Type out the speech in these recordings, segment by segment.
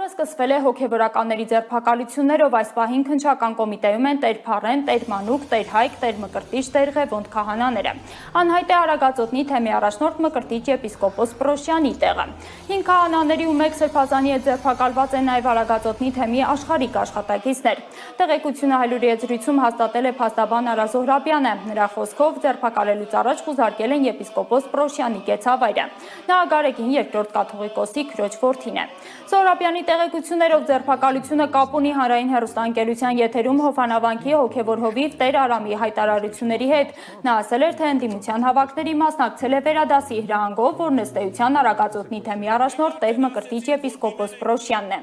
Հայաստանը սկսվել է հոգևորականների ձերբակալություններով, այս պահին քննչական կոմիտեում են Տեր Փարեն, Տեր Մանուկ, Տեր Հայկ, Տեր Մկրտիչ, Տեր Ղևոնդ քահանաները։ Անհայտ է Արագածոտնի թեմի առաջնորդ Մկրտիչ եպիսկոպոս Պրոշյանի տեղը։ 5 քահանաների ու 1 սրբազանի հետ ձերբակալված են նաև Արագածոտնի թեմի աշխարհիկ աշխատակիցներ։ Տեղեկությունը Հայլուրի եզրույցում հաստատել է փաստաբան Արա Զոհրաբյանը։ Նրա խոսքով ձերբակալելուց առաջ խուզարկել են եպիսկոպոս Պրոշյանի կեցավայրը։ Նա Գարեգին II կաթողիկոսի քրոջ որդին է։ Զոհրաբյանի տեղեկություններով ձերբակալությունը կապ ունի հանրային հեռուստաընկերության եթերում Հովանավանքի հոգևոր հովիվ Տեր Արամի հայտարարությունների հետ։ Նա ասել էր, թե ընդդիմության հավաքների մասնակցել է վերադասի հրահանգով, որն ըստ էության Արագածոտնի թեմի առաջնորդ Տեր Մկրտիչ եպիսկոպոս Պրոշյանն է։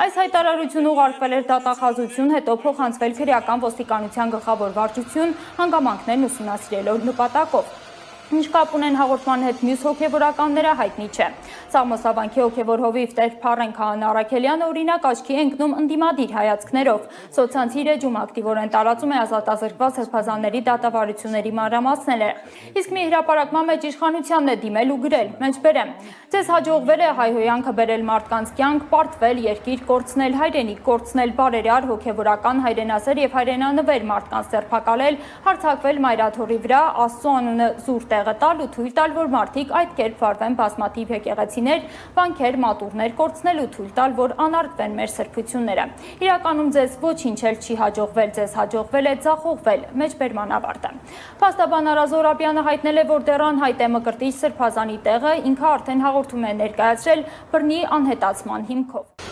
Այս հայտարարությունը ուղարկվել էր դատախազություն, հետո փոխանցվել քրեական ոստիկանության գլխավոր վարչություն հանգամանքներն ուսումնասիրելու նպատակով։ Ինչ կապ ունեն հաղորդման հետ մյուս հոգևորականները հայտնի չէ։ Սաղմոսավանքի հոգևոր հովիվ Տեր Փարեն քահանա Առաքելյանը օրինակ աչքի է ընկնում ընդդիմադիր հայացքներով։ Սոցցանցի էջում ակտիվորեն տարածում է ազատազրկված սրբազանների դատավարությունների մանրամասները։ Իսկ մի հրապարակման մեջ իշխանությանն է դիմել ու գրել. մեջբերեմ, ձեզ հաջողվել է հայհոյանքը բերել մարդկանց կյանք, պարտվել, երկիր կորցնել, հայրենիք կորցնել, բարերար, հոգևորական, հայրենասեր եւ հայրենանվեր մարդկանց ձերբակալել, հարձակվել մայրաթորի վրա, Աստծո անունը զուր տեղը տալ ու թույլ տալ, որ մարդիկ այդ կերպ վարվեն բազմաթիվ եկեղեցիներ, վանքեր, մատուռներ կորցնել ու թույլ տալ, որ անարգվեն մեր սրբությունները։ Իրականում ձեզ ոչինչ էլ չի հաջողվել, ձեզ հաջողվել է ձախողվել, մեջբերման ավարտը։ Փաստաբան Արա Զոհրաբյանը հայտնել է, որ դեռ անհայտ է Մկրտիչ սրբազանի տեղը, ինքը արդեն հաղորդում է ներկայացրել բռնի անհետացման հիմքով։